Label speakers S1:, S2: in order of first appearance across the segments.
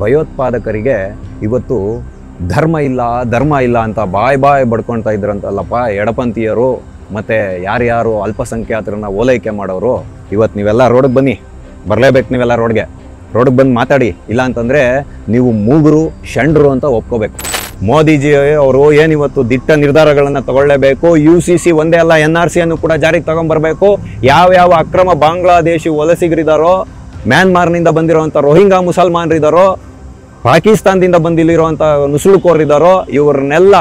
S1: ಭಯೋತ್ಪಾದಕರಿಗೆ ಇವತ್ತು ಧರ್ಮ ಇಲ್ಲ ಅಂತ ಬಾಯ್ ಬಡ್ಕೊಳ್ತಾ ಇದ್ರಂತಲ್ಲಪ್ಪ ಎಡಪಂಥೀಯರು ಮತ್ತು ಯಾರ್ಯಾರು ಅಲ್ಪಸಂಖ್ಯಾತರನ್ನ ಓಲೈಕೆ ಮಾಡೋರು. ಇವತ್ತು ನೀವೆಲ್ಲ ರೋಡಿಗೆ ಬನ್ನಿ, ಬರಲೇಬೇಕು ನೀವೆಲ್ಲ ರೋಡ್ಗೆ ಬಂದು ಮಾತಾಡಿ. ಇಲ್ಲ ಅಂತಂದರೆ ನೀವು ಮೂಗರು ಷಂಡ್ರು ಅಂತ ಒಪ್ಕೋಬೇಕು. ಮೋದಿಜಿ ಅವರು ಏನಿವತ್ತು ದಿಟ್ಟ ನಿರ್ಧಾರಗಳನ್ನು ತಗೊಳ್ಳೇಬೇಕು. UCC ಒಂದೇ ಅಲ್ಲ, NRCಯನ್ನು ಕೂಡ ಜಾರಿಗೆ ತಗೊಂಡ್ಬರ್ಬೇಕು. ಯಾವ್ಯಾವ ಅಕ್ರಮ ಬಾಂಗ್ಲಾದೇಶಿ ವಲಸಿಗರಿದ್ದಾರೋ, ಮ್ಯಾನ್ಮಾರ್ನಿಂದ ಬಂದಿರೋವಂಥ ರೋಹಿಂಗ್ಯಾ ಮುಸಲ್ಮಾನರಿದ್ದಾರೋ, ಪಾಕಿಸ್ತಾನದಿಂದ ಬಂದಿಲ್ಲಿರುವಂಥ ನುಸುಳುಕೋರಿದ್ದಾರೋ, ಇವ್ರನ್ನೆಲ್ಲ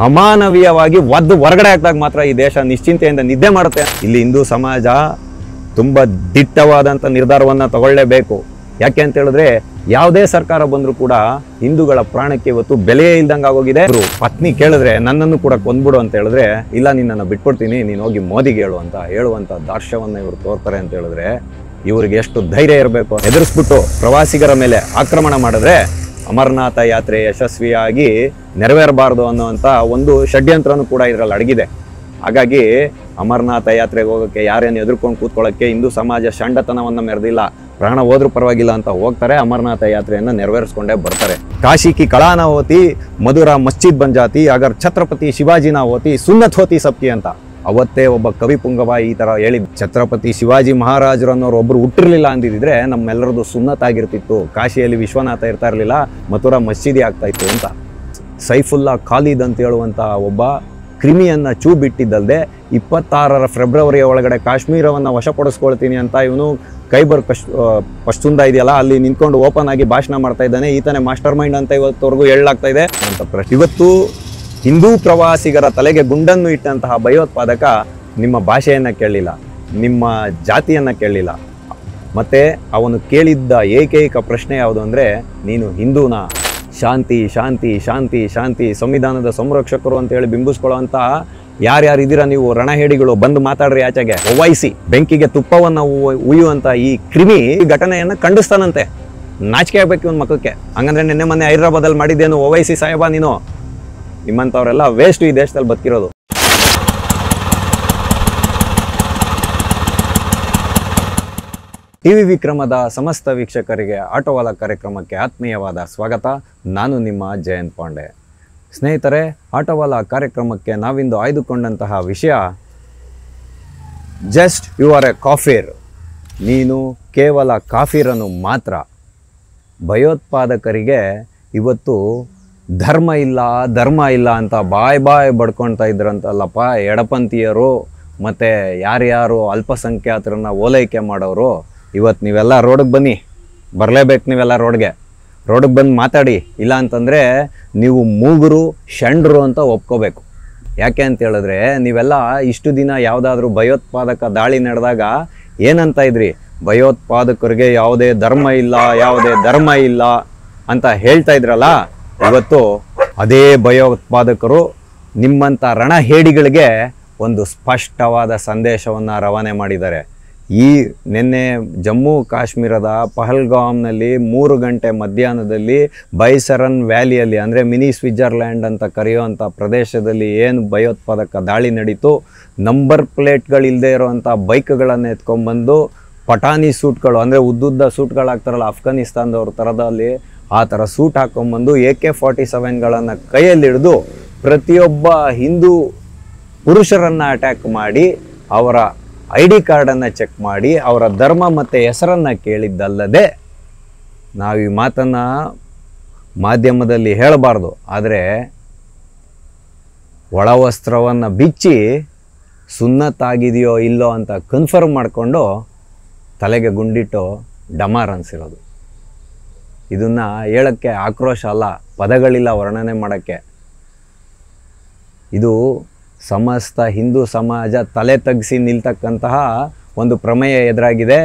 S1: ಅಮಾನವೀಯವಾಗಿ ಒದ್ದು ಹೊರಗಡೆ ಹಾಕಿದಾಗ ಮಾತ್ರ ಈ ದೇಶ ನಿಶ್ಚಿಂತೆಯಿಂದ ನಿದ್ದೆ ಮಾಡುತ್ತೆ. ಇಲ್ಲಿ ಹಿಂದೂ ಸಮಾಜ ತುಂಬ ದಿಟ್ಟವಾದಂಥ ನಿರ್ಧಾರವನ್ನು ತಗೊಳ್ಳೇಬೇಕು. ಯಾಕೆ ಅಂತ ಹೇಳಿದ್ರೆ ಯಾವುದೇ ಸರ್ಕಾರ ಬಂದರೂ ಕೂಡ ಹಿಂದೂಗಳ ಪ್ರಾಣಕ್ಕೆ ಇವತ್ತು ಬೆಲೆ ಇಲ್ದಂಗೆ ಆಗೋಗಿದೆ. ಪತ್ನಿ ಕೇಳಿದ್ರೆ ನನ್ನನ್ನು ಕೂಡ ಕೊಂದ್ಬಿಡು ಅಂತ ಹೇಳಿದ್ರೆ, ಇಲ್ಲ ನಿನ್ನನ್ನು ಬಿಟ್ಬಿಡ್ತೀನಿ, ನೀನು ಹೋಗಿ ಮೋದಿಗೆ ಹೇಳುವಂಥ ದಾರ್ಶ್ಯವನ್ನು ಇವರು ತೋರ್ತಾರೆ ಅಂತ ಹೇಳಿದ್ರೆ ಇವ್ರಿಗೆ ಎಷ್ಟು ಧೈರ್ಯ ಇರಬೇಕು. ಎದುರಿಸ್ಬಿಟ್ಟು ಪ್ರವಾಸಿಗರ ಮೇಲೆ ಆಕ್ರಮಣ ಮಾಡಿದ್ರೆ ಅಮರನಾಥ ಯಾತ್ರೆ ಯಶಸ್ವಿಯಾಗಿ ನೆರವೇರಬಾರ್ದು ಅನ್ನುವಂಥ ಒಂದು ಷಡ್ಯಂತ್ರನೂ ಕೂಡ ಇದರಲ್ಲಿ ಅಡಗಿದೆ. ಹಾಗಾಗಿ ಅಮರನಾಥ ಯಾತ್ರೆಗೆ ಹೋಗೋಕ್ಕೆ ಯಾರೇನು ಎದುರ್ಕೊಂಡು ಕೂತ್ಕೊಳ್ಳೋಕ್ಕೆ ಹಿಂದೂ ಸಮಾಜ ಷಂಡತನವನ್ನು ಮೆರೆದಿಲ್ಲ. ಪ್ರಾಣ ಹೋದ್ರೂ ಪರವಾಗಿಲ್ಲ ಅಂತ ಹೋಗ್ತಾರೆ, ಅಮರನಾಥ ಯಾತ್ರೆಯನ್ನು ನೆರವೇರಿಸ್ಕೊಂಡೇ ಬರ್ತಾರೆ. ಕಾಶಿ ಕಿ ಕಳಾನ ಹೋತಿ, ಮಧುರಾ ಮಸ್ಜಿದ್ ಬನ್ ಜಾತಿ, ಅಗರ್ ಛತ್ರಪತಿ ಶಿವಾಜಿನ ಹೋತಿ, ಸುನ್ನತ್ ಹೋತಿ ಸಬ್ಕಿ ಅಂತ ಅವತ್ತೇ ಒಬ್ಬ ಕವಿ ಪುಂಗವ ಈ ಥರ ಹೇಳಿ. ಛತ್ರಪತಿ ಶಿವಾಜಿ ಮಹಾರಾಜರು ಅನ್ನೋರು ಒಬ್ಬರು ಹುಟ್ಟಿರಲಿಲ್ಲ ಅಂದಿದ್ರೆ ನಮ್ಮೆಲ್ಲರದು ಸುನ್ನತ್ ಆಗಿರ್ತಿತ್ತು. ಕಾಶಿಯಲ್ಲಿ ವಿಶ್ವನಾಥ ಇರ್ತಾ ಇರಲಿಲ್ಲ, ಮಥುರಾ ಮಸ್ಜಿದಿ ಆಗ್ತಾ ಇತ್ತು ಅಂತ. ಸೈಫುಲ್ಲಾ ಖಾಲಿದ್ ಅಂತ ಹೇಳುವಂಥ ಒಬ್ಬ ಕ್ರಿಮಿಯನ್ನು ಚೂ ಬಿಟ್ಟಿದ್ದಲ್ಲದೆ 26 ಫೆಬ್ರವರಿಯ ಒಳಗಡೆ ಕಾಶ್ಮೀರವನ್ನು ವಶಪಡಿಸ್ಕೊಳ್ತೀನಿ ಅಂತ ಇವನು ಖೈಬರ್ ಪಶ್ತೂನ್ಖಾ ಇದೆಯಲ್ಲ ಅಲ್ಲಿ ನಿಂತ್ಕೊಂಡು ಓಪನ್ ಆಗಿ ಭಾಷಣ ಮಾಡ್ತಾ ಇದ್ದಾನೆ. ಈತನೇ ಮಾಸ್ಟರ್ ಮೈಂಡ್ ಅಂತ ಇವತ್ತವರೆಗೂ ಹೇಳಲಾಗ್ತಾ ಇದೆ ಅಂತ ಪ್ರಶ್ನೆ. ಇವತ್ತು ಹಿಂದೂ ಪ್ರವಾಸಿಗರ ತಲೆಗೆ ಗುಂಡನ್ನು ಇಟ್ಟಂತಹ ಭಯೋತ್ಪಾದಕ ನಿಮ್ಮ ಭಾಷೆಯನ್ನು ಕೇಳಲಿಲ್ಲ, ನಿಮ್ಮ ಜಾತಿಯನ್ನು ಕೇಳಲಿಲ್ಲ. ಮತ್ತು ಅವನು ಕೇಳಿದ್ದ ಏಕೈಕ ಪ್ರಶ್ನೆ ಯಾವುದು ಅಂದರೆ, ನೀನು ಹಿಂದೂನಾ? ಶಾಂತಿ ಶಾಂತಿ ಶಾಂತಿ ಶಾಂತಿ, ಸಂವಿಧಾನದ ಸಂರಕ್ಷಕರು ಅಂತೇಳಿ ಬಿಂಬಿಸ್ಕೊಳ್ಳೋವಂಥ ಯಾರ್ಯಾರು ಇದ್ದೀರಾ ನೀವು ರಣಹೇಡಿಗಳು, ಬಂದು ಮಾತಾಡ್ರಿ ಆಚೆಗೆ. ಒವೈಸಿ ಬೆಂಕಿಗೆ ತುಪ್ಪವನ್ನು ಉಯ್ಯುವಂಥ ಈ ಕ್ರಿಮಿ ಘಟನೆಯನ್ನು ಖಂಡಿಸ್ತಾನಂತೆ. ನಾಚಿಕೆ ಆಗಬೇಕು ಇವನ ಮಕ್ಕಕ್ಕೆ. ಹಂಗಂದ್ರೆ ನಿನ್ನೆ ಮೊನ್ನೆ ಹೈದರಾಬಾದಲ್ಲಿ ಮಾಡಿದ್ದೇನು ಒವೈಸಿ ಸಾಹೇಬ ನೀನು? ನಿಮ್ಮಂಥವರೆಲ್ಲ ವೇಸ್ಟ್ ಈ ದೇಶದಲ್ಲಿ ಬದುಕಿರೋದು. ಟಿವಿ ವಿಕ್ರಮದ ಸಮಸ್ತ ವೀಕ್ಷಕರಿಗೆ ಆಟೋವಾಲ ಕಾರ್ಯಕ್ರಮಕ್ಕೆ ಆತ್ಮೀಯವಾದ ಸ್ವಾಗತ. ನಾನು ನಿಮ್ಮ ಜಯಂತ್ ಪಾಂಡೆ. ಸ್ನೇಹಿತರೆ, ಆಟೋವಾಲ ಕಾರ್ಯಕ್ರಮಕ್ಕೆ ನಾವಿಂದು ಆಯ್ದುಕೊಂಡಂತಹ ವಿಷಯ, ಜಸ್ಟ್ ಯು ಆರ್ ಎ ಕಾಫೀರ್. ನೀನು ಕೇವಲ ಕಾಫೀರನ್ನು ಮಾತ್ರ. ಭಯೋತ್ಪಾದಕರಿಗೆ ಇವತ್ತು ಧರ್ಮ ಇಲ್ಲ ಅಂತ ಬಾಯ್ ಬಡ್ಕೊಳ್ತಾ ಇದ್ರಂತಲ್ಲಪ್ಪ ಎಡಪಂಥೀಯರು ಮತ್ತು ಯಾರ್ಯಾರು ಅಲ್ಪಸಂಖ್ಯಾತರನ್ನ ಓಲೈಕೆ ಮಾಡೋರು. ಇವತ್ತು ನೀವೆಲ್ಲ ರೋಡಿಗೆ ಬನ್ನಿ, ಬರಲೇಬೇಕು ನೀವೆಲ್ಲ ರೋಡ್ಗೆ ಬಂದು ಮಾತಾಡಿ. ಇಲ್ಲ ಅಂತಂದರೆ ನೀವು ಮೂಗರು ಷಂಡ್ರು ಅಂತ ಒಪ್ಕೋಬೇಕು. ಯಾಕೆ ಅಂತ ಹೇಳಿದ್ರೆ ನೀವೆಲ್ಲ ಇಷ್ಟು ದಿನ ಯಾವುದಾದ್ರೂ ಭಯೋತ್ಪಾದಕ ದಾಳಿ ನಡೆದಾಗ ಏನಂತ ಇದ್ರಿ? ಭಯೋತ್ಪಾದಕರಿಗೆ ಯಾವುದೇ ಧರ್ಮ ಇಲ್ಲ ಅಂತ ಹೇಳ್ತಾ ಇದ್ರಲ್ಲ. ಇವತ್ತು ಅದೇ ಭಯೋತ್ಪಾದಕರು ನಿಮ್ಮಂಥ ರಣಹೇಡಿಗಳಿಗೆ ಒಂದು ಸ್ಪಷ್ಟವಾದ ಸಂದೇಶವನ್ನು ರವಾನೆ ಮಾಡಿದ್ದಾರೆ. ನಿನ್ನೆ ಜಮ್ಮು ಕಾಶ್ಮೀರದ ಪಹಲ್ಗಾಮ್ನಲ್ಲಿ 3 ಗಂಟೆ ಮಧ್ಯಾಹ್ನದಲ್ಲಿ ಬೈಸರನ್ ವ್ಯಾಲಿಯಲ್ಲಿ, ಅಂದರೆ ಮಿನಿ ಸ್ವಿಟ್ಜರ್ಲ್ಯಾಂಡ್ ಅಂತ ಕರೆಯುವಂಥ ಪ್ರದೇಶದಲ್ಲಿ ಏನು ಭಯೋತ್ಪಾದಕ ದಾಳಿ ನಡೀತು, ನಂಬರ್ ಪ್ಲೇಟ್ಗಳಿಲ್ಲದೆ ಇರೋವಂಥ ಬೈಕ್ಗಳನ್ನು ಎತ್ಕೊಂಡ್ಬಂದು ಪಟಾನಿ ಸೂಟ್ಗಳು, ಅಂದರೆ ಉದ್ದುದ್ದ ಸೂಟ್ಗಳಾಗ್ತಾರಲ್ಲ ಅಫ್ಘಾನಿಸ್ತಾನದವ್ರ ಥರದಲ್ಲಿ, ಆ ಥರ ಸೂಟ್ ಹಾಕ್ಕೊಂಬಂದು AK-47ಗಳನ್ನು ಕೈಯಲ್ಲಿ ಹಿಡಿದು ಪ್ರತಿಯೊಬ್ಬ ಹಿಂದೂ ಪುರುಷರನ್ನು ಅಟ್ಯಾಕ್ ಮಾಡಿ ಅವರ ID ಕಾರ್ಡನ್ನು ಚೆಕ್ ಮಾಡಿ ಅವರ ಧರ್ಮ ಮತ್ತು ಹೆಸರನ್ನು ಕೇಳಿದ್ದಲ್ಲದೆ, ನಾವು ಈ ಮಾತನ್ನು ಮಾಧ್ಯಮದಲ್ಲಿ ಹೇಳಬಾರ್ದು, ಆದರೆ ಒಳವಸ್ತ್ರವನ್ನು ಬಿಚ್ಚಿ ಸುನ್ನತ್ತಾಗಿದೆಯೋ ಇಲ್ಲೋ ಅಂತ ಕನ್ಫರ್ಮ್ ಮಾಡಿಕೊಂಡು ತಲೆಗೆ ಗುಂಡಿಟ್ಟು ಡಮಾರ್ ಅನಿಸಿರೋದು. ಇದನ್ನು ಹೇಳೋಕ್ಕೆ ಆಕ್ರೋಶ ಅಲ್ಲ, ಪದಗಳಿಲ್ಲ ವರ್ಣನೆ ಮಾಡೋಕ್ಕೆ. ಇದು ಸಮಸ್ತ ಹಿಂದೂ ಸಮಾಜ ತಲೆ ತಗ್ಗಿಸಿ ನಿಲ್ತಕ್ಕಂತಹ ಒಂದು ಪ್ರಮೇಯ ಎದುರಾಗಿದೆ.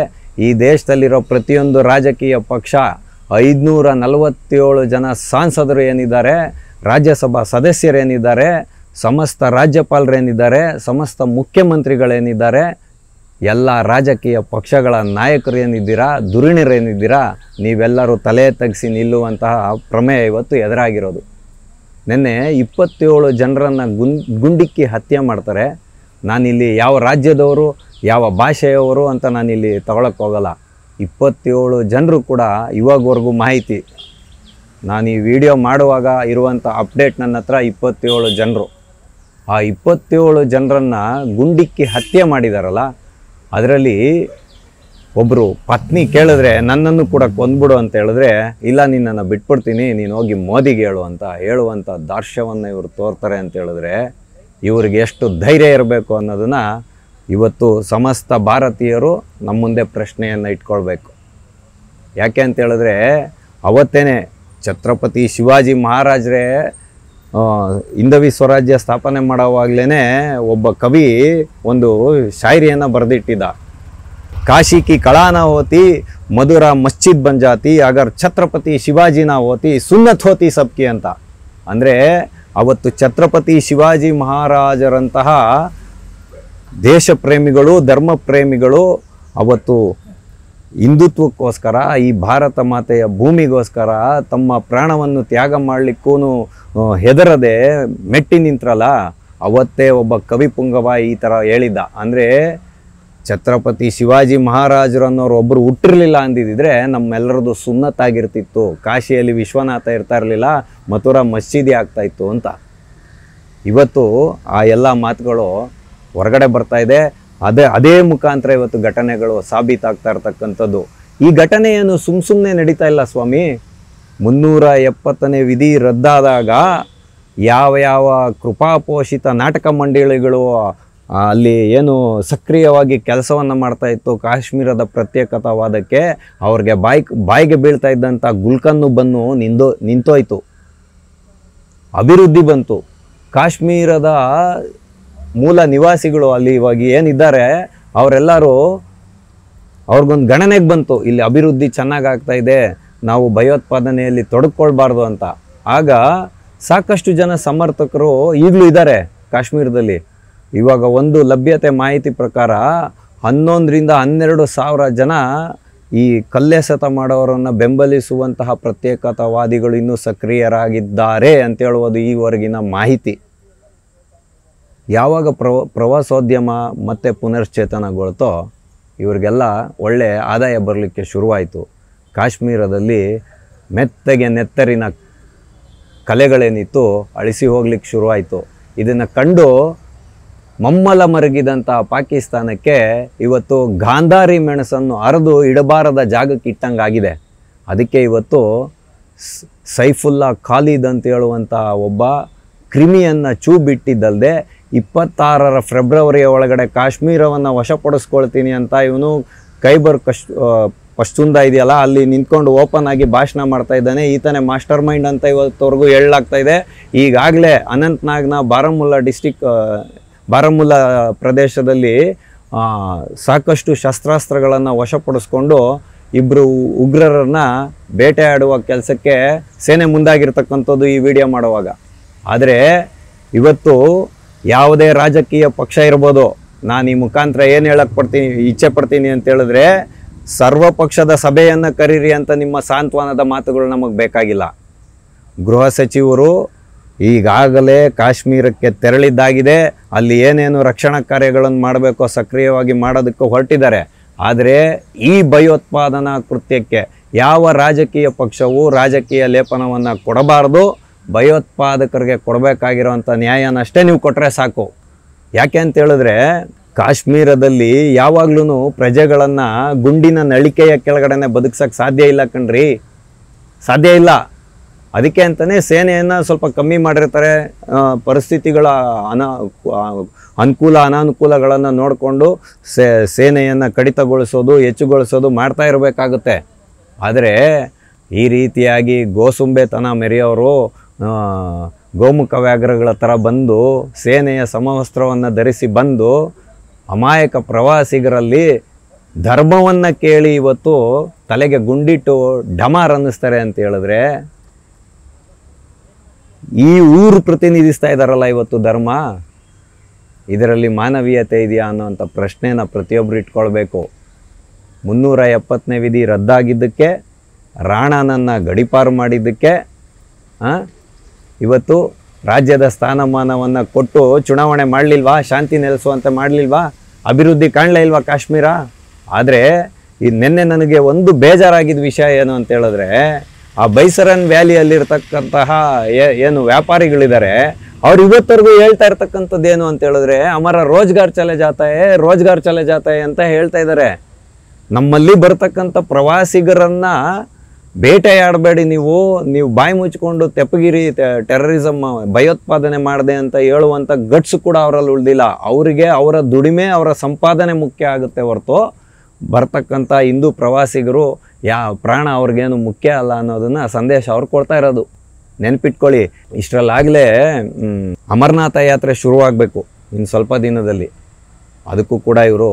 S1: ಈ ದೇಶದಲ್ಲಿರೋ ಪ್ರತಿಯೊಂದು ರಾಜಕೀಯ ಪಕ್ಷ, 547 ಜನ ಸಾಂಸದರು ಏನಿದ್ದಾರೆ, ರಾಜ್ಯಸಭಾ ಸದಸ್ಯರೇನಿದ್ದಾರೆ, ಸಮಸ್ತ ರಾಜ್ಯಪಾಲರೇನಿದ್ದಾರೆ, ಸಮಸ್ತ ಮುಖ್ಯಮಂತ್ರಿಗಳೇನಿದ್ದಾರೆ, ಎಲ್ಲ ರಾಜಕೀಯ ಪಕ್ಷಗಳ ನಾಯಕರು ಏನಿದ್ದೀರಾ, ಧುರೀಣರೇನಿದ್ದೀರಾ, ನೀವೆಲ್ಲರೂ ತಲೆ ತಗ್ಗಿಸಿ ನಿಲ್ಲುವಂತಹ ಪ್ರಮೇಯ ಇವತ್ತು ಎದುರಾಗಿರೋದು. ನಿನ್ನೆ 27 ಜನರನ್ನು ಗುಂಡಿಕ್ಕಿ ಹತ್ಯೆ ಮಾಡ್ತಾರೆ. ನಾನಿಲ್ಲಿ ಯಾವ ರಾಜ್ಯದವರು ಯಾವ ಭಾಷೆಯವರು ಅಂತ ನಾನಿಲ್ಲಿ ತಗೊಳಕ್ಕೆ ಹೋಗಲ್ಲ. 27 ಜನರು ಕೂಡ ಇವಾಗವರೆಗೂ ಮಾಹಿತಿ ನಾನು ಈ ವಿಡಿಯೋ ಮಾಡುವಾಗ ಇರುವಂಥ ಅಪ್ಡೇಟ್ ನನ್ನ ಹತ್ರ 27 ಜನರು. ಆ 27 ಜನರನ್ನು ಗುಂಡಿಕ್ಕಿ ಹತ್ಯೆ ಮಾಡಿದಾರಲ್ಲ, ಅದರಲ್ಲಿ ಒಬ್ಬರು ಪತ್ನಿ ಕೇಳಿದ್ರೆ ನನ್ನನ್ನು ಕೂಡ ಕೊಂದ್ಬಿಡು ಅಂತ ಹೇಳಿದ್ರೆ, ಇಲ್ಲ ನಿನ್ನನ್ನು ಬಿಟ್ಬಿಡ್ತೀನಿ, ನೀನು ಹೋಗಿ ಮೋದಿಗೆ ಹೇಳು ಅಂತ ಹೇಳುವಂಥ ದಾರ್ಶ್ಯವನ್ನು ಇವರು ತೋರ್ತಾರೆ ಅಂತ ಹೇಳಿದ್ರೆ ಇವ್ರಿಗೆ ಎಷ್ಟು ಧೈರ್ಯ ಇರಬೇಕು ಅನ್ನೋದನ್ನು ಇವತ್ತು ಸಮಸ್ತ ಭಾರತೀಯರು ನಮ್ಮ ಮುಂದೆ ಪ್ರಶ್ನೆಯನ್ನು ಇಟ್ಕೊಳ್ಬೇಕು. ಯಾಕೆ ಅಂತ ಹೇಳಿದ್ರೆ ಅವತ್ತೇನೆ ಛತ್ರಪತಿ ಶಿವಾಜಿ ಮಹಾರಾಜರೇ ಹಿಂದವಿ ಸ್ವರಾಜ್ಯ ಸ್ಥಾಪನೆ ಮಾಡೋವಾಗಲೇ ಒಬ್ಬ ಕವಿ ಒಂದು ಶಾಯರಿಯನ್ನು ಬರೆದಿಟ್ಟಿದ್ದ. काशी की कला ना होती मधुरा मस्जिद बन जाती अगर ಛತ್ರಪತಿ ಶಿವಾಜಿ ನಾ ಹೋತಿ ಸುನ್ನತ್ ಹೋತಿ ಸಬ್ಕಿ ಅಂತ. ಅಂದರೆ ಅವತ್ತು ಛತ್ರಪತಿ ಶಿವಾಜಿ ಮಹಾರಾಜರಂತಹ ದೇಶ ಪ್ರೇಮಿಗಳು, ಧರ್ಮ ಪ್ರೇಮಿಗಳು ಅವತ್ತು ಹಿಂದುತ್ವಕ್ಕೋಸ್ಕರ, ಈ ಭಾರತ ಮಾತೆಯ ಭೂಮಿಗೋಸ್ಕರ ತಮ್ಮ ಪ್ರಾಣವನ್ನು ತ್ಯಾಗ ಮಾಡಲಿಕ್ಕೂ ಹೆದರದೆ ಮೆಟ್ಟಿ ನಿಂತ್ರಲ್ಲ, ಅವತ್ತೇ ಒಬ್ಬ ಕವಿ ಪುಂಗವ ಈ ಥರ ಹೇಳಿದ್ದ. ಅಂದರೆ ಛತ್ರಪತಿ ಶಿವಾಜಿ ಮಹಾರಾಜರು ಅನ್ನೋರು ಒಬ್ಬರು ಹುಟ್ಟಿರಲಿಲ್ಲ ಅಂದಿದ್ದರೆ ನಮ್ಮೆಲ್ಲರದು ಸುನ್ನತ್ತಾಗಿರ್ತಿತ್ತು, ಕಾಶಿಯಲ್ಲಿ ವಿಶ್ವನಾಥ ಇರ್ತಾ ಇರಲಿಲ್ಲ, ಮಥುರಾ ಮಸೀದಿ ಆಗ್ತಾಯಿತ್ತು ಅಂತ. ಇವತ್ತು ಆ ಎಲ್ಲ ಮಾತುಗಳು ಹೊರಗಡೆ ಬರ್ತಾ ಇದೆ. ಅದೇ ಮುಖಾಂತರ ಇವತ್ತು ಘಟನೆಗಳು ಸಾಬೀತಾಗ್ತಾ ಇರ್ತಕ್ಕಂಥದ್ದು. ಈ ಘಟನೆ ಏನು ಸುಮ್ಮನೆ ನಡೀತಾ ಇಲ್ಲ ಸ್ವಾಮಿ. 370ನೇ ವಿಧಿ ರದ್ದಾದಾಗ ಯಾವ ಕೃಪಾಪೋಷಿತ ನಾಟಕ ಮಂಡಳಿಗಳು ಅಲ್ಲಿ ಏನು ಸಕ್ರಿಯವಾಗಿ ಕೆಲಸವನ್ನು ಮಾಡ್ತಾಯಿತ್ತು ಕಾಶ್ಮೀರದ ಪ್ರತ್ಯೇಕತಾವಾದಕ್ಕೆ, ಅವ್ರಿಗೆ ಬಾಯಿಗೆ ಬೀಳ್ತಾ ಇದ್ದಂಥ ಗುಲ್ಕನ್ನು ಬನ್ನು ನಿಂತೋಯ್ತು, ಅಭಿವೃದ್ಧಿ ಬಂತು. ಕಾಶ್ಮೀರದ ಮೂಲ ನಿವಾಸಿಗಳು ಅಲ್ಲಿ ಇವಾಗ ಏನಿದ್ದಾರೆ ಅವರೆಲ್ಲರೂ ಅವ್ರಿಗೊಂದು ಗಣನೆಗೆ ಬಂತು, ಇಲ್ಲಿ ಅಭಿವೃದ್ಧಿ ಚೆನ್ನಾಗಿ ಆಗ್ತಾ ಇದೆ, ನಾವು ಭಯೋತ್ಪಾದನೆಯಲ್ಲಿ ತೊಡಗಿಕೊಳ್ಬಾರ್ದು ಅಂತ. ಆಗ ಸಾಕಷ್ಟು ಜನ ಸಮರ್ಥಕರು ಈಗಲೂ ಇದ್ದಾರೆ ಕಾಶ್ಮೀರದಲ್ಲಿ. ಇವಾಗ ಒಂದು ಲಭ್ಯತೆ ಮಾಹಿತಿ ಪ್ರಕಾರ 11ರಿಂದ 12 ಸಾವಿರ ಜನ ಈ ಕಲ್ಲೆಸೆತ ಮಾಡೋರನ್ನು ಬೆಂಬಲಿಸುವಂತಹ ಪ್ರತ್ಯೇಕತಾವಾದಿಗಳು ಇನ್ನೂ ಸಕ್ರಿಯರಾಗಿದ್ದಾರೆ ಅಂತ ಹೇಳುವುದು ಈವರೆಗಿನ ಮಾಹಿತಿ. ಯಾವಾಗ ಪ್ರವಾಸೋದ್ಯಮ ಮತ್ತು ಪುನಶ್ಚೇತನಗೊಳ್ತೋ ಇವ್ರಿಗೆಲ್ಲ ಒಳ್ಳೆ ಆದಾಯ ಬರಲಿಕ್ಕೆ ಶುರುವಾಯಿತು. ಕಾಶ್ಮೀರದಲ್ಲಿ ಮೆತ್ತಗೆ ನೆತ್ತರಿನ ಕಲೆಗಳೇನಿತ್ತು ಅಳಿಸಿ ಹೋಗ್ಲಿಕ್ಕೆ ಶುರುವಾಯಿತು. ಇದನ್ನು ಕಂಡು ಮಮ್ಮಲ ಮರಗಿದಂಥ ಪಾಕಿಸ್ತಾನಕ್ಕೆ ಇವತ್ತು ಗಾಂಧಾರಿ ಮೆಣಸನ್ನು ಅರೆದು ಇಡಬಾರದ ಜಾಗಕ್ಕೆ ಇಟ್ಟಂಗಾಗಿದೆ. ಅದಕ್ಕೆ ಇವತ್ತು ಸೈಫುಲ್ಲಾ ಖಾಲಿದ್ ಅಂತ ಹೇಳುವಂಥ ಒಬ್ಬ ಕ್ರಿಮಿಯನ್ನು ಚೂ ಬಿಟ್ಟಿದ್ದಲ್ಲದೆ 26 ಫೆಬ್ರವರಿಯ ಒಳಗಡೆ ಕಾಶ್ಮೀರವನ್ನು ವಶಪಡಿಸ್ಕೊಳ್ತೀನಿ ಅಂತ ಇವನು ಖೈಬರ್ ಪಶ್ತೂನ್ದ ಇದೆಯಲ್ಲ ಅಲ್ಲಿ ನಿಂತ್ಕೊಂಡು ಓಪನ್ ಆಗಿ ಭಾಷಣ ಮಾಡ್ತಾ ಇದ್ದಾನೆ. ಈತನೇ ಮಾಸ್ಟರ್ ಮೈಂಡ್ ಅಂತ ಇವತ್ತವರೆಗೂ ಹೇಳಲಾಗ್ತಾ ಇದೆ. ಈಗಾಗಲೇ ಅನಂತ್ನಾಗ್ನ ಬಾರಾಮುಲ್ಲಾ ಪ್ರದೇಶದಲ್ಲಿ ಸಾಕಷ್ಟು ಶಸ್ತ್ರಾಸ್ತ್ರಗಳನ್ನು ವಶಪಡಿಸ್ಕೊಂಡು ಇಬ್ಬರು ಉಗ್ರರನ್ನು ಬೇಟೆಯಾಡುವ ಕೆಲಸಕ್ಕೆ ಸೇನೆ ಮುಂದಾಗಿರ್ತಕ್ಕಂಥದ್ದು ಈ ವಿಡಿಯೋ ಮಾಡುವಾಗ. ಆದರೆ ಇವತ್ತು ಯಾವುದೇ ರಾಜಕೀಯ ಪಕ್ಷ ಇರ್ಬೋದು, ನಾನು ಈ ಮುಖಾಂತರ ಏನು ಇಚ್ಛೆ ಪಡ್ತೀನಿ ಅಂತ ಹೇಳಿದ್ರೆ, ಸರ್ವಪಕ್ಷದ ಸಭೆಯನ್ನು ಕರೀರಿ ಅಂತ ನಿಮ್ಮ ಸಾಂತ್ವನದ ಮಾತುಗಳು ನಮಗೆ ಬೇಕಾಗಿಲ್ಲ. ಗೃಹ ಸಚಿವರು ಈಗಾಗಲೇ ಕಾಶ್ಮೀರಕ್ಕೆ ತೆರಳಿದ್ದಾಗಿದೆ. ಅಲ್ಲಿ ಏನೇನು ರಕ್ಷಣಾ ಕಾರ್ಯಗಳನ್ನು ಮಾಡಬೇಕೋ ಸಕ್ರಿಯವಾಗಿ ಮಾಡೋದಕ್ಕೆ ಹೊರಟಿದ್ದಾರೆ. ಆದರೆ ಈ ಭಯೋತ್ಪಾದನಾ ಕೃತ್ಯಕ್ಕೆ ಯಾವ ರಾಜಕೀಯ ಪಕ್ಷವೂ ರಾಜಕೀಯ ಲೇಪನವನ್ನು ಕೊಡಬಾರ್ದು. ಭಯೋತ್ಪಾದಕರಿಗೆ ಕೊಡಬೇಕಾಗಿರೋವಂಥ ನ್ಯಾಯನಷ್ಟೇ ನೀವು ಕೊಟ್ಟರೆ ಸಾಕು. ಯಾಕೆ ಅಂತ ಹೇಳಿದ್ರೆ ಕಾಶ್ಮೀರದಲ್ಲಿ ಯಾವಾಗ್ಲೂ ಪ್ರಜೆಗಳನ್ನು ಗುಂಡಿನ ನಳಿಕೆಯ ಕೆಳಗಡೆ ಬದುಕ್ಸೋಕ್ಕೆ ಸಾಧ್ಯ ಇಲ್ಲ ಕಣ್ರಿ, ಸಾಧ್ಯ ಇಲ್ಲ. ಅದಕ್ಕೆ ಅಂತಲೇ ಸೇನೆಯನ್ನು ಸ್ವಲ್ಪ ಕಮ್ಮಿ ಮಾಡಿರ್ತಾರೆ. ಪರಿಸ್ಥಿತಿಗಳ ಅನುಕೂಲ ಅನಾನುಕೂಲಗಳನ್ನು ನೋಡಿಕೊಂಡು ಸೇನೆಯನ್ನು ಕಡಿತಗೊಳಿಸೋದು ಹೆಚ್ಚುಗೊಳಿಸೋದು ಮಾಡ್ತಾ ಇರಬೇಕಾಗುತ್ತೆ. ಆದರೆ ಈ ರೀತಿಯಾಗಿ ಗೋಸುಂಬೆತನ ಮೆರೆಯೋರು ಗೋಮುಖ ವ್ಯಾಘ್ರಗಳ ಥರ ಬಂದು ಸೇನೆಯ ಸಮವಸ್ತ್ರವನ್ನು ಧರಿಸಿ ಬಂದು ಅಮಾಯಕ ಪ್ರವಾಸಿಗರಲ್ಲಿ ಧರ್ಮವನ್ನು ಕೇಳಿ ಇವತ್ತು ತಲೆಗೆ ಗುಂಡಿಟ್ಟು ಡಮಾರ್ ಅನ್ನಿಸ್ತಾರೆ ಅಂತ ಹೇಳಿದ್ರೆ, ಈ ಊರು ಪ್ರತಿನಿಧಿಸ್ತಾ ಇದ್ದಾರಲ್ಲ ಇವತ್ತು ಧರ್ಮ, ಇದರಲ್ಲಿ ಮಾನವೀಯತೆ ಇದೆಯಾ ಅನ್ನೋಂಥ ಪ್ರಶ್ನೆನ ಪ್ರತಿಯೊಬ್ಬರು ಇಟ್ಕೊಳ್ಬೇಕು. 370ನೇ ವಿಧಿ ರದ್ದಾಗಿದ್ದಕ್ಕೆ, ರಾಣನನ್ನು ಗಡೀಪಾರು ಮಾಡಿದ್ದಕ್ಕೆ ಇವತ್ತು ರಾಜ್ಯದ ಸ್ಥಾನಮಾನವನ್ನು ಕೊಟ್ಟು ಚುನಾವಣೆ ಮಾಡಲಿಲ್ವಾ, ಶಾಂತಿ ನೆಲೆಸುವಂತೆ ಮಾಡಲಿಲ್ವಾ, ಅಭಿವೃದ್ಧಿ ಕಾಣಲೇ ಇಲ್ವಾ ಕಾಶ್ಮೀರ? ಆದರೆ ಈ ನಿನ್ನೆ ನನಗೆ ಒಂದು ಬೇಜಾರಾಗಿದ್ದ ವಿಷಯ ಏನು ಅಂತ ಹೇಳಿದ್ರೆ, ಆ ಬೈಸರನ್ ವ್ಯಾಲಿಯಲ್ಲಿರ್ತಕ್ಕಂತಹ ಏನು ವ್ಯಾಪಾರಿಗಳಿದ್ದಾರೆ ಅವ್ರು ಇವತ್ತರೆಗೂ ಹೇಳ್ತಾ ಇರ್ತಕ್ಕಂಥದ್ದು ಏನು ಅಂತ ಹೇಳಿದ್ರೆ ಹಮಾರ ರೋಜ್ಗಾರ್ ಚಲೆ ಜಾತಾ ಹೈ ಅಂತ ಹೇಳ್ತಾ ಇದ್ದಾರೆ. ನಮ್ಮಲ್ಲಿ ಬರ್ತಕ್ಕಂಥ ಪ್ರವಾಸಿಗರನ್ನ ಬೇಟೆಯಾಡಬೇಡಿ, ನೀವು ಬಾಯಿ ಮುಚ್ಕೊಂಡು ತೆಪ್ಪಗಿರಿ, ಟೆರರಿಸಮ್ ಭಯೋತ್ಪಾದನೆ ಮಾಡಿದೆ ಅಂತ ಹೇಳುವಂಥ ಗಟ್ಸ್ ಕೂಡ ಅವರಲ್ಲಿ ಉಳಿದಿಲ್ಲ. ಅವರಿಗೆ ಅವರ ದುಡಿಮೆ, ಅವರ ಸಂಪಾದನೆ ಮುಖ್ಯ ಆಗುತ್ತೆ ಹೊರತು ಬರ್ತಕ್ಕಂಥ ಹಿಂದೂ ಪ್ರವಾಸಿಗರು ಪ್ರಾಣ ಅವ್ರಿಗೇನು ಮುಖ್ಯ ಅಲ್ಲ ಅನ್ನೋದನ್ನ ಸಂದೇಶ ಅವ್ರು ಕೊಡ್ತಾ ಇರೋದು. ನೆನ್ಪಿಟ್ಕೊಳ್ಳಿ, ಇಷ್ಟರಲ್ಲಾಗಲೇ ಅಮರನಾಥ ಯಾತ್ರೆ ಶುರುವಾಗಬೇಕು ಇನ್ನು ಸ್ವಲ್ಪ ದಿನದಲ್ಲಿ. ಅದಕ್ಕೂ ಕೂಡ ಇವರು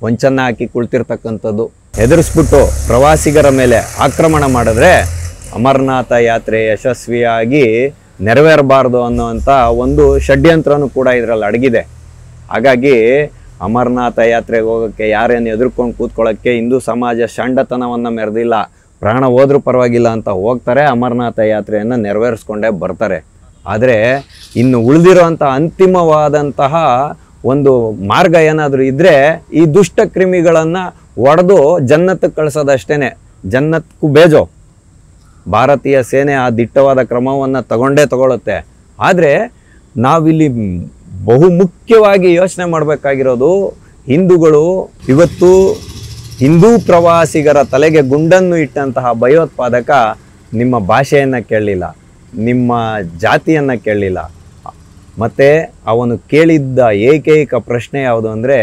S1: ಹೊಂಚನ್ನ ಹಾಕಿ ಕುಳಿತಿರ್ತಕ್ಕಂಥದ್ದು. ಹೆದರಿಸ್ಬಿಟ್ಟು ಪ್ರವಾಸಿಗರ ಮೇಲೆ ಆಕ್ರಮಣ ಮಾಡಿದ್ರೆ ಅಮರನಾಥ ಯಾತ್ರೆ ಯಶಸ್ವಿಯಾಗಿ ನೆರವೇರಬಾರ್ದು ಅನ್ನೋವಂಥ ಒಂದು ಷಡ್ಯಂತ್ರನೂ ಕೂಡ ಇದರಲ್ಲಿ ಅಡಗಿದೆ. ಹಾಗಾಗಿ ಅಮರನಾಥ ಯಾತ್ರೆಗೆ ಹೋಗೋಕ್ಕೆ ಯಾರೇನು ಎದುರ್ಕೊಂಡು ಕೂತ್ಕೊಳ್ಳೋಕ್ಕೆ ಹಿಂದೂ ಸಮಾಜ ಷಂಡತನವನ್ನು ಮೆರೆದಿಲ್ಲ. ಪ್ರಾಣ ಹೋದ್ರೂ ಪರವಾಗಿಲ್ಲ ಅಂತ ಹೋಗ್ತಾರೆ, ಅಮರನಾಥ ಯಾತ್ರೆಯನ್ನು ನೆರವೇರಿಸ್ಕೊಂಡೇ ಬರ್ತಾರೆ. ಆದರೆ ಇನ್ನು ಉಳಿದಿರೋಂಥ ಅಂತಿಮವಾದಂತಹ ಒಂದು ಮಾರ್ಗ ಏನಾದರೂ ಇದ್ದರೆ ಈ ದುಷ್ಟ ಕ್ರಿಮಿಗಳನ್ನು ಒಡೆದು ಜನ್ನತ್ತಕ್ಕೆ ಕಳಿಸೋದಷ್ಟೇ. ಜನ್ನತ್ಕು ಬೇಜೋ ಭಾರತೀಯ ಸೇನೆ ಆ ದಿಟ್ಟವಾದ ಕ್ರಮವನ್ನು ತಗೊಳ್ಳುತ್ತೆ. ಆದರೆ ನಾವಿಲ್ಲಿ ಬಹುಮುಖ್ಯವಾಗಿ ಯೋಚನೆ ಮಾಡಬೇಕಾಗಿರೋದು, ಹಿಂದೂಗಳು ಇವತ್ತು ಹಿಂದೂ ಪ್ರವಾಸಿಗರ ತಲೆಗೆ ಗುಂಡನ್ನು ಇಟ್ಟಂತಹ ಭಯೋತ್ಪಾದಕ ನಿಮ್ಮ ಭಾಷೆಯನ್ನು ಕೇಳಲಿಲ್ಲ, ನಿಮ್ಮ ಜಾತಿಯನ್ನು ಕೇಳಲಿಲ್ಲ. ಮತ್ತು ಅವನು ಕೇಳಿದ್ದ ಏಕೈಕ ಪ್ರಶ್ನೆ ಯಾವುದು ಅಂದರೆ,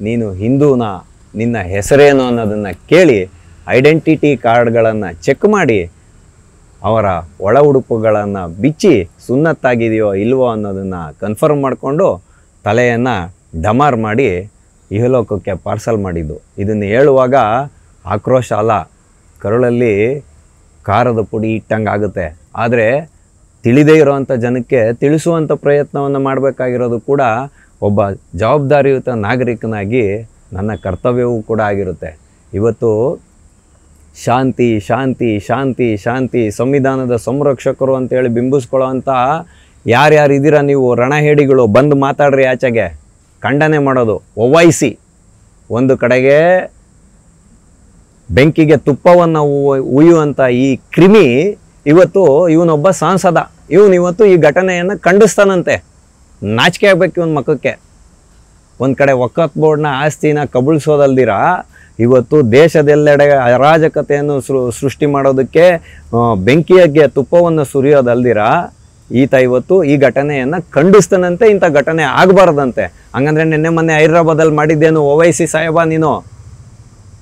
S1: ನೀನು ಹಿಂದೂನಾ, ನಿನ್ನ ಹೆಸರೇನು ಅನ್ನೋದನ್ನು ಕೇಳಿ ಐಡೆಂಟಿಟಿ ಕಾರ್ಡ್ಗಳನ್ನು ಚೆಕ್ ಮಾಡಿ ಅವರ ಒಳ ಉಡುಪುಗಳನ್ನು ಬಿಚ್ಚಿ ಸುನ್ನತ್ತಾಗಿದೆಯೋ ಇಲ್ವೋ ಅನ್ನೋದನ್ನು ಕನ್ಫರ್ಮ್ ಮಾಡಿಕೊಂಡು ತಲೆಯನ್ನು ಡಮಾರ್ ಮಾಡಿ ಇಹಲೋಕಕ್ಕೆ ಪಾರ್ಸಲ್ ಮಾಡಿದ್ದು. ಇದನ್ನು ಹೇಳುವಾಗ ಆಕ್ರೋಶ ಅಲ್ಲ, ಕರುಳಲ್ಲಿ ಖಾರದ ಪುಡಿ ಇಟ್ಟಂಗೆ ಆಗುತ್ತೆ. ಆದರೆ ತಿಳಿದೇ ಇರೋವಂಥ ಜನಕ್ಕೆ ತಿಳಿಸುವಂಥ ಪ್ರಯತ್ನವನ್ನು ಮಾಡಬೇಕಾಗಿರೋದು ಕೂಡ ಒಬ್ಬ ಜವಾಬ್ದಾರಿಯುತ ನಾಗರಿಕನಾಗಿ ನನ್ನ ಕರ್ತವ್ಯವೂ ಕೂಡ ಆಗಿರುತ್ತೆ. ಇವತ್ತು ಶಾಂತಿ ಶಾಂತಿ ಶಾಂತಿ ಶಾಂತಿ ಸಂವಿಧಾನದ ಸಂರಕ್ಷಕರು ಅಂತೇಳಿ ಬಿಂಬಿಸ್ಕೊಳ್ಳೋವಂಥ ಯಾರ್ಯಾರು ಇದ್ದೀರಾ ನೀವು ರಣಹೇಡಿಗಳು, ಬಂದು ಮಾತಾಡ್ರಿ, ಆಚೆಗೆ ಖಂಡನೆ ಮಾಡೋದು. ಒವೈಸಿ ಒಂದು ಕಡೆಗೆ ಬೆಂಕಿಗೆ ತುಪ್ಪವನ್ನು ಉಯ್ಯುವಂಥ ಈ ಕ್ರಿಮಿ ಇವತ್ತು ಇವನೊಬ್ಬ ಸಾಂಸದ, ಇವತ್ತು ಈ ಘಟನೆಯನ್ನು ಖಂಡಿಸ್ತಾನಂತೆ. ನಾಚಿಕೆ ಆಗಬೇಕು ಇವನ ಮಕ್ಕಕ್ಕೆ. ಒಂದು ಕಡೆ ವಕ್ಫ್ ಬೋರ್ಡ್ನ ಆಸ್ತಿನ ಕಬಳಿಸೋದಲ್ದಿರ ಇವತ್ತು ದೇಶದೆಲ್ಲೆಡೆ ಅರಾಜಕತೆಯನ್ನು ಸೃಷ್ಟಿ ಮಾಡೋದಕ್ಕೆ ಬೆಂಕಿಯಾಗೆ ತುಪ್ಪವನ್ನು ಸುರಿಯೋದಲ್ದಿರ ಈತ ಇವತ್ತು ಈ ಘಟನೆಯನ್ನು ಖಂಡಿಸ್ತಾನಂತೆ. ಇಂಥ ಘಟನೆ ಆಗಬಾರ್ದಂತೆ. ಹಂಗಂದ್ರೆ ನಿನ್ನೆ ಮೊನ್ನೆ ಹೈದ್ರಾಬಾದಲ್ಲಿ ಮಾಡಿದ್ದೇನು ಓವೈಸಿ ಸಾಹೇಬ,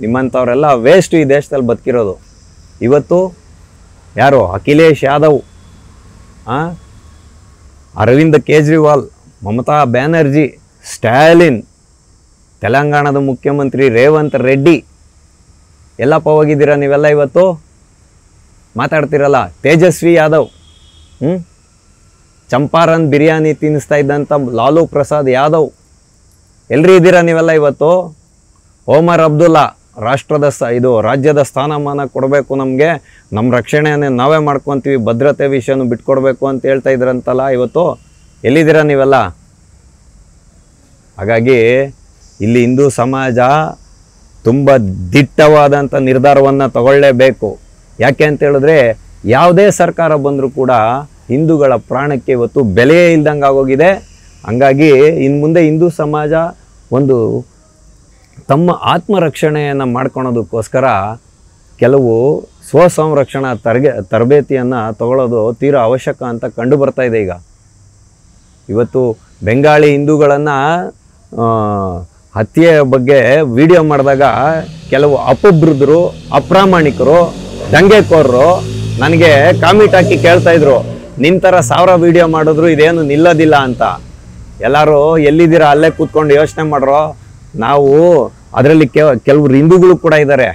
S1: ನಿಮ್ಮಂಥವರೆಲ್ಲ ವೇಸ್ಟ್ ಈ ದೇಶದಲ್ಲಿ ಬದುಕಿರೋದು. ಇವತ್ತು ಯಾರು ಅಖಿಲೇಶ್ ಯಾದವ್, ಅರವಿಂದ್ ಕೇಜ್ರಿವಾಲ್, ಮಮತಾ ಬ್ಯಾನರ್ಜಿ, ಸ್ಟಾಲಿನ್, ತೆಲಂಗಾಣದ ಮುಖ್ಯಮಂತ್ರಿ ರೇವಂತ್ ರೆಡ್ಡಿ ಎಲ್ಲಪ್ಪ ಹೋಗಿದ್ದೀರಾ ನೀವೆಲ್ಲ? ಇವತ್ತು ಮಾತಾಡ್ತಿರಲ್ಲ. ತೇಜಸ್ವಿ ಯಾದವ್, ಚಂಪಾರನ್ ಬಿರಿಯಾನಿ ತಿನ್ನಿಸ್ತಾ ಇದ್ದಂಥ ಲಾಲೂ ಪ್ರಸಾದ್ ಯಾದವ್, ಎಲ್ರಿ ಇದ್ದೀರಾ ನೀವೆಲ್ಲ ಇವತ್ತು? ಓಮರ್ ಅಬ್ದುಲ್ಲಾ, ರಾಜ್ಯದ ಸ್ಥಾನಮಾನ ಕೊಡಬೇಕು, ನಮಗೆ ನಮ್ಮ ರಕ್ಷಣೆಯನ್ನು ನಾವೇ ಮಾಡ್ಕೊತೀವಿ, ಭದ್ರತೆ ವಿಷಯನೂ ಬಿಟ್ಕೊಡ್ಬೇಕು ಅಂತ ಹೇಳ್ತಾ ಇದ್ರಂತಲ್ಲ, ಇವತ್ತು ಎಲ್ಲಿದ್ದೀರಾ ನೀವೆಲ್ಲ? ಹಾಗಾಗಿ ಇಲ್ಲಿ ಹಿಂದೂ ಸಮಾಜ ತುಂಬ ದಿಟ್ಟವಾದಂಥ ನಿರ್ಧಾರವನ್ನು ತಗೊಳ್ಳೇಬೇಕು. ಯಾಕೆ ಅಂತ ಹೇಳಿದ್ರೆ ಯಾವುದೇ ಸರ್ಕಾರ ಬಂದರೂ ಕೂಡ ಹಿಂದೂಗಳ ಪ್ರಾಣಕ್ಕೆ ಇವತ್ತು ಬೆಲೆಯೇ ಇಲ್ದಂಗೆ ಆಗೋಗಿದೆ. ಹಂಗಾಗಿ ಇನ್ನು ಮುಂದೆ ಹಿಂದೂ ಸಮಾಜ ಒಂದು ತಮ್ಮ ಆತ್ಮರಕ್ಷಣೆಯನ್ನು ಮಾಡ್ಕೊಳೋದಕ್ಕೋಸ್ಕರ ಕೆಲವು ಸ್ವಸಂರಕ್ಷಣಾ ತರಬೇತಿಯನ್ನು ತಗೊಳ್ಳೋದು ತೀರಾ ಅವಶ್ಯಕ ಅಂತ ಕಂಡು ಬರ್ತಾ ಇದೆ. ಇವತ್ತು ಬೆಂಗಾಳಿ ಹಿಂದೂಗಳನ್ನು ಹತ್ಯೆ ಬಗ್ಗೆ ವಿಡಿಯೋ ಮಾಡಿದಾಗ ಕೆಲವು ಅಪಬ್ರುದರು, ಅಪ್ರಾಮಾಣಿಕರು, ದಂಗೆಕೋರರು ನನಗೆ ಕಾಮೆಂಟ್ ಹಾಕಿ ಕೇಳ್ತಾಯಿದ್ರು, ನಿನ್ನ ಥರ 1000 ವಿಡಿಯೋ ಮಾಡಿದ್ರು ಇದೇನು ನಿಲ್ಲೋದಿಲ್ಲ ಅಂತ. ಎಲ್ಲರೂ ಎಲ್ಲಿದ್ದೀರಾ ಅಲ್ಲೇ ಕೂತ್ಕೊಂಡು ಯೋಚನೆ ಮಾಡ್ರೋ. ನಾವು ಅದರಲ್ಲಿ ಕೆಲವರು ಹಿಂದೂಗಳು ಕೂಡ ಇದ್ದಾರೆ,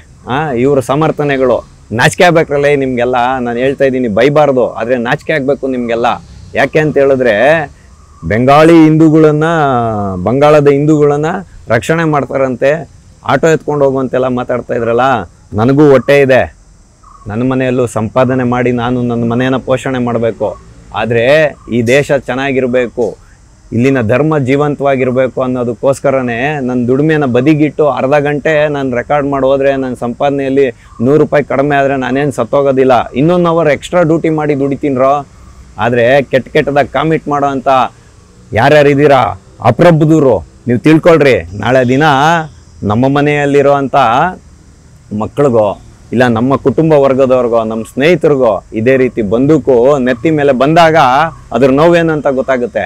S1: ಇವ್ರ ಸಮರ್ಥನೆಗಳು. ನಾಚಿಕೆ ಆಗ್ಬೇಕಲ್ಲ ನಿಮಗೆಲ್ಲ. ನಾನು ಹೇಳ್ತಾ ಇದ್ದೀನಿ, ಬೈಬಾರ್ದು, ಆದರೆ ನಾಚಿಕೆ ಆಗಬೇಕು ನಿಮಗೆಲ್ಲ. ಯಾಕೆ ಅಂತ ಹೇಳಿದ್ರೆ ಬಂಗಾಳದ ಹಿಂದೂಗಳನ್ನು ರಕ್ಷಣೆ ಮಾಡ್ತಾರಂತೆ, ಆಟೋ ಎತ್ಕೊಂಡು ಹೋಗುವಂತೆಲ್ಲ ಮಾತಾಡ್ತಾ ಇದ್ರಲ್ಲ. ನನಗೂ ಹೊಟ್ಟೆ ಇದೆ, ನನ್ನ ಮನೆಯಲ್ಲೂ ಸಂಪಾದನೆ ಮಾಡಿ ನಾನು ನನ್ನ ಮನೆಯನ್ನು ಪೋಷಣೆ ಮಾಡಬೇಕು. ಆದರೆ ಈ ದೇಶ ಚೆನ್ನಾಗಿರಬೇಕು, ಇಲ್ಲಿನ ಧರ್ಮ ಜೀವಂತವಾಗಿರಬೇಕು ಅನ್ನೋದಕ್ಕೋಸ್ಕರನೇ ನನ್ನ ದುಡಿಮೆನ ಬದಿಗಿಟ್ಟು ಅರ್ಧ ಗಂಟೆ ನಾನು ರೆಕಾರ್ಡ್ ಮಾಡಿ ಹೋದರೆ ನನ್ನ ಸಂಪಾದನೆಯಲ್ಲಿ 100 ರೂಪಾಯಿ ಕಡಿಮೆ ಆದರೆ ನಾನೇನು ಸತ್ತೋಗೋದಿಲ್ಲ, ಇನ್ನೊಂದು ಅವರ್ ಎಕ್ಸ್ಟ್ರಾ ಡ್ಯೂಟಿ ಮಾಡಿ ದುಡಿತೀನರೋ. ಆದರೆ ಕೆಟ್ಟದಾಗ ಕಾಮಿಟ್ ಮಾಡೋ ಅಂಥ ಯಾರ್ಯಾರಿದ್ದೀರಾ ಅಪ್ರಬುದ್ಧರು, ನೀವು ತಿಳ್ಕೊಳ್ರಿ, ನಾಳೆ ದಿನ ನಮ್ಮ ಮನೆಯಲ್ಲಿರೋ ಅಂಥ ಮಕ್ಕಳಿಗೋ ಇಲ್ಲ ನಮ್ಮ ಕುಟುಂಬ ವರ್ಗದವ್ರಿಗೋ ನಮ್ಮ ಸ್ನೇಹಿತರಿಗೋ ಇದೇ ರೀತಿ ಬಂದೂಕು ನೆತ್ತಿ ಮೇಲೆ ಬಂದಾಗ ಅದ್ರ ನೋವೇನು ಅಂತ ಗೊತ್ತಾಗುತ್ತೆ.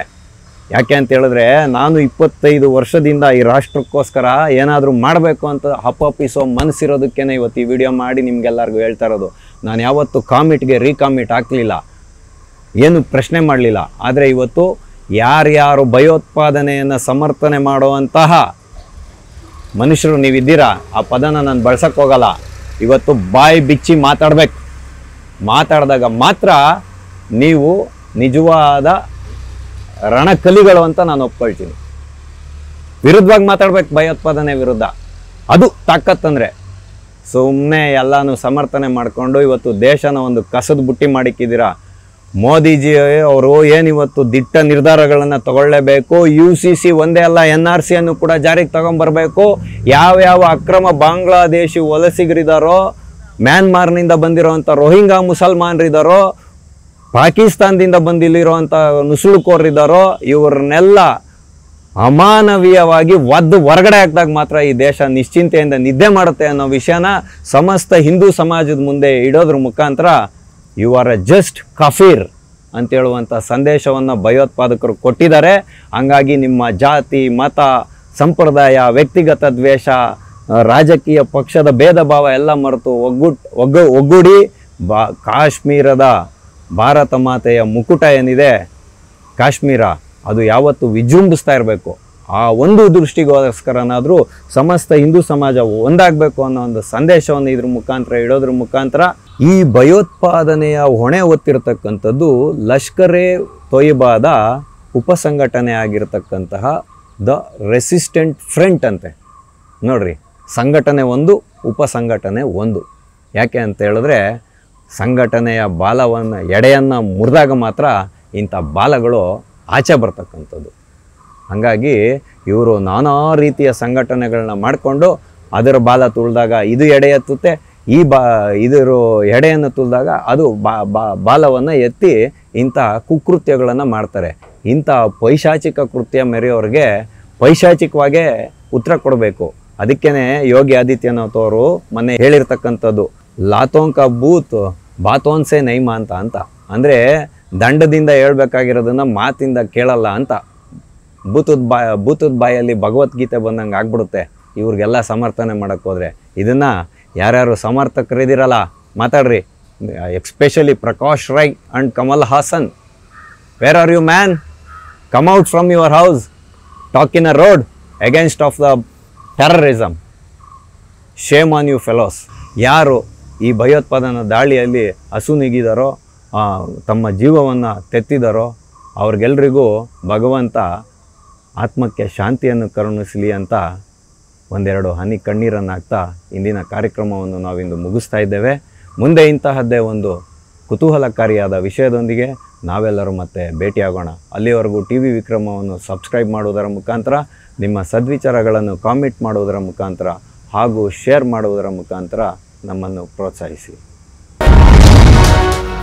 S1: ಯಾಕೆ ಅಂತ ಹೇಳಿದ್ರೆ ನಾನು 25 ವರ್ಷದಿಂದ ಈ ರಾಷ್ಟ್ರಕ್ಕೋಸ್ಕರ ಏನಾದರೂ ಮಾಡಬೇಕು ಅಂತ ಹಪ್ಪಪ್ಪಿಸೋ ಮನಸ್ಸಿರೋದಕ್ಕೇ ಇವತ್ತು ಈ ವಿಡಿಯೋ ಮಾಡಿ ನಿಮ್ಗೆಲ್ಲರಿಗೂ ಹೇಳ್ತಾ ಇರೋದು. ನಾನು ಯಾವತ್ತು ಕಾಮಿಟ್ಗೆ ರೀಕಾಮಿಟ್ ಹಾಕಲಿಲ್ಲ, ಏನು ಪ್ರಶ್ನೆ ಮಾಡಲಿಲ್ಲ. ಆದರೆ ಇವತ್ತು ಯಾರ್ಯಾರು ಭಯೋತ್ಪಾದನೆಯನ್ನು ಸಮರ್ಥನೆ ಮಾಡುವಂತಹ ಮನುಷ್ಯರು ನೀವಿದ್ದೀರಾ, ಆ ಪದನ ನಾನು ಬಳಸಕ್ಕೆ ಹೋಗಲ್ಲ. ಇವತ್ತು ಬಾಯಿ ಬಿಚ್ಚಿ ಮಾತಾಡಬೇಕು. ಮಾತಾಡಿದಾಗ ಮಾತ್ರ ನೀವು ನಿಜವಾದ ರಣಕಲಿಗಳು ಅಂತ ನಾನು ಒಪ್ಕೊಳ್ತೀನಿ. ವಿರುದ್ಧವಾಗಿ ಮಾತಾಡ್ಬೇಕು, ಭಯೋತ್ಪಾದನೆ ವಿರುದ್ಧ. ಅದು ತಾಕತ್ತಂದರೆ. ಸುಮ್ಮನೆ ಎಲ್ಲನೂ ಸಮರ್ಥನೆ ಮಾಡಿಕೊಂಡು ಇವತ್ತು ದೇಶನ ಒಂದು ಕಸದ ಬುಟ್ಟಿ ಮಾಡಿಕ್ಕಿದ್ದೀರಾ. ಮೋದಿಜಿ ಅವರು ಏನಿವತ್ತು ದಿಟ್ಟ ನಿರ್ಧಾರಗಳನ್ನು ತಗೊಳ್ಳೇಬೇಕು. UCC ಒಂದೇ ಅಲ್ಲ, NRC ಅನ್ನು ಕೂಡ ಜಾರಿಗೆ ತಗೊಂಬರ್ಬೇಕು. ಯಾವ್ಯಾವ ಅಕ್ರಮ ಬಾಂಗ್ಲಾದೇಶಿ ವಲಸಿಗರಿದ್ದಾರೋ, ಮ್ಯಾನ್ಮಾರ್ನಿಂದ ಬಂದಿರೋವಂಥ ರೋಹಿಂಗ್ಯಾ ಮುಸಲ್ಮಾನರಿದ್ದಾರೋ, ಪಾಕಿಸ್ತಾನದಿಂದ ಬಂದಿಲ್ಲಿರೋವಂಥ ನುಸುಳುಕೋರಿದ್ದಾರೋ, ಇವ್ರನ್ನೆಲ್ಲ ಅಮಾನವೀಯವಾಗಿ ಹೊರಗಡೆ ಹಾಕಿದಾಗ ಮಾತ್ರ ಈ ದೇಶ ನಿಶ್ಚಿಂತೆಯಿಂದ ನಿದ್ದೆ ಮಾಡುತ್ತೆ ಅನ್ನೋ ವಿಷಯನ ಸಮಸ್ತ ಹಿಂದೂ ಸಮಾಜದ ಮುಂದೆ ಇಡೋದ್ರ ಮುಖಾಂತರ ಯು ಆರ್ ಎ ಜಸ್ಟ್ ಕಫೀರ್ ಅಂತೇಳುವಂಥ ಸಂದೇಶವನ್ನು ಭಯೋತ್ಪಾದಕರು ಕೊಟ್ಟಿದ್ದಾರೆ. ಹಂಗಾಗಿ ನಿಮ್ಮ ಜಾತಿ, ಮತ, ಸಂಪ್ರದಾಯ, ವ್ಯಕ್ತಿಗತ ದ್ವೇಷ, ರಾಜಕೀಯ ಪಕ್ಷದ ಭೇದ ಭಾವ ಎಲ್ಲ ಮರೆತು ಒಗ್ಗೂಡಿ ಕಾಶ್ಮೀರದ ಭಾರತ ಮಾತೆಯ ಮುಕುಟ ಏನಿದೆ ಕಾಶ್ಮೀರ, ಅದು ಯಾವತ್ತು ವಿಜೃಂಭಿಸ್ತಾ ಇರಬೇಕು. ಆ ಒಂದು ದೃಷ್ಟಿಗೋಸ್ಕರನಾದರೂ ಸಮಸ್ತ ಹಿಂದೂ ಸಮಾಜ ಒಂದಾಗಬೇಕು ಅನ್ನೋ ಒಂದು ಸಂದೇಶವನ್ನು ಇದ್ರ ಮುಖಾಂತರ ಇಡೋದ್ರ ಮುಖಾಂತರ ಈ ಭಯೋತ್ಪಾದನೆಯ ಹೊಣೆ ಹೊತ್ತಿರತಕ್ಕಂಥದ್ದು ಲಷ್ಕರ್-ಎ ತೊಯ್ಬಾದ ಉಪಸಂಘಟನೆ ಆಗಿರತಕ್ಕಂತಹ ದ ರೆಸಿಸ್ಟೆಂಟ್ ಫ್ರಂಟ್ ಅಂತೆ. ನೋಡ್ರಿ, ಸಂಘಟನೆ ಒಂದು, ಉಪಸಂಘಟನೆ ಒಂದು. ಯಾಕೆ ಅಂತ ಹೇಳಿದ್ರೆ ಸಂಘಟನೆಯ ಬಾಲವನ್ನು ಎಡೆಯನ್ನು ಮುರಿದಾಗ ಮಾತ್ರ ಇಂಥ ಬಾಲಗಳು ಆಚೆ ಬರ್ತಕ್ಕಂಥದ್ದು. ಹಾಗಾಗಿ ಇವರು ನಾನಾ ರೀತಿಯ ಸಂಘಟನೆಗಳನ್ನ ಮಾಡಿಕೊಂಡು ಅದರ ಬಾಲ ತುಳಿದಾಗ ಇದು ಎಡೆ ಎತ್ತುತ್ತೆ, ಇದರ ಎಡೆಯನ್ನು ತುಳಿದಾಗ ಅದು ಬಾಲವನ್ನು ಎತ್ತಿ ಇಂಥ ಕುಕೃತ್ಯಗಳನ್ನು ಮಾಡ್ತಾರೆ. ಇಂಥ ಪೈಶಾಚಿಕ ಕೃತ್ಯ ಮೆರೆಯೋರಿಗೆ ಪೈಶಾಚಿಕವಾಗೇ ಉತ್ತರ ಕೊಡಬೇಕು. ಅದಕ್ಕೇ ಯೋಗಿ ಆದಿತ್ಯನಾಥ್ ಅವರು ಮೊನ್ನೆ ಹೇಳಿರ್ತಕ್ಕಂಥದ್ದು ಲಾತೋಂಕ ಬೂತ್ ಬಾತೋನ್ಸೆ ನೈಮ ಅಂತ. ಅಂದರೆ ದಂಡದಿಂದ ಹೇಳ್ಬೇಕಾಗಿರೋದನ್ನು ಮಾತಿಂದ ಕೇಳಲ್ಲ ಅಂತ. ಭೂತದ ಬಾಯಲ್ಲಿ ಭಗವದ್ಗೀತೆ ಬಂದಂಗೆ ಆಗ್ಬಿಡುತ್ತೆ ಇವ್ರಿಗೆಲ್ಲ ಸಮರ್ಥನೆ ಮಾಡೋಕ್ಕೆ ಹೋದರೆ. ಇದನ್ನು ಯಾರ್ಯಾರು ಸಮರ್ಥಕರಿದ್ದೀರಲ್ಲ ಮಾತಾಡ್ರಿ, especially Prakash Rai and Kamal Haasan. Where are you man? Come out from your house, talk in a road against of the terrorism. Shame on you fellows. ಯಾರು ಈ ಭಯೋತ್ಪಾದನಾ ದಾಳಿಯಲ್ಲಿ ಅಸುನೀಗಿದಾರೋ, ತಮ್ಮ ಜೀವವನ್ನು ತೆತ್ತಿದಾರೋ ಅವ್ರಿಗೆಲ್ರಿಗೂ ಭಗವಂತ ಆತ್ಮಕ್ಕೆ ಶಾಂತಿಯನ್ನು ಕರುಣಿಸಲಿ ಅಂತ ಒಂದೆರಡು ಹನಿ ಕಣ್ಣೀರನ್ನು ಹಾಕ್ತಾ ಇಂದಿನ ಕಾರ್ಯಕ್ರಮವನ್ನು ನಾವಿಂದು ಮುಗಿಸ್ತಾ ಇದ್ದೇವೆ. ಮುಂದೆ ಇಂತಹದ್ದೇ ಒಂದು ಕುತೂಹಲಕಾರಿಯಾದ ವಿಷಯದೊಂದಿಗೆ ನಾವೆಲ್ಲರೂ ಮತ್ತೆ ಭೇಟಿಯಾಗೋಣ. ಅಲ್ಲಿವರೆಗೂ TV ವಿಕ್ರಮವನ್ನು ಸಬ್ಸ್ಕ್ರೈಬ್ ಮಾಡುವುದರ ಮುಖಾಂತರ, ನಿಮ್ಮ ಸದ್ವಿಚಾರಗಳನ್ನು ಕಾಮೆಂಟ್ ಮಾಡುವುದರ ಮುಖಾಂತರ ಹಾಗೂ ಶೇರ್ ಮಾಡುವುದರ ಮುಖಾಂತರ ನಮ್ಮನ್ನು ಪ್ರೋತ್ಸಾಹಿಸಿ.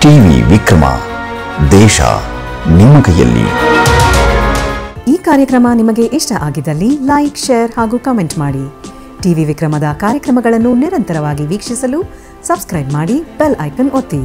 S2: TV ವಿಕ್ರಮ, ದೇಶ ನಿಮ್ಮ ಕೈಯಲ್ಲಿ.
S3: ಈ ಕಾರ್ಯಕ್ರಮ ನಿಮಗೆ ಇಷ್ಟ ಆಗಿದ್ದಲ್ಲಿ ಲೈಕ್, ಶೇರ್ ಹಾಗೂ ಕಮೆಂಟ್ ಮಾಡಿ. TV ವಿಕ್ರಮದ ಕಾರ್ಯಕ್ರಮಗಳನ್ನು ನಿರಂತರವಾಗಿ ವೀಕ್ಷಿಸಲು ಸಬ್ಸ್ಕ್ರೈಬ್ ಮಾಡಿ, ಬೆಲ್ ಐಕನ್ ಒತ್ತಿ.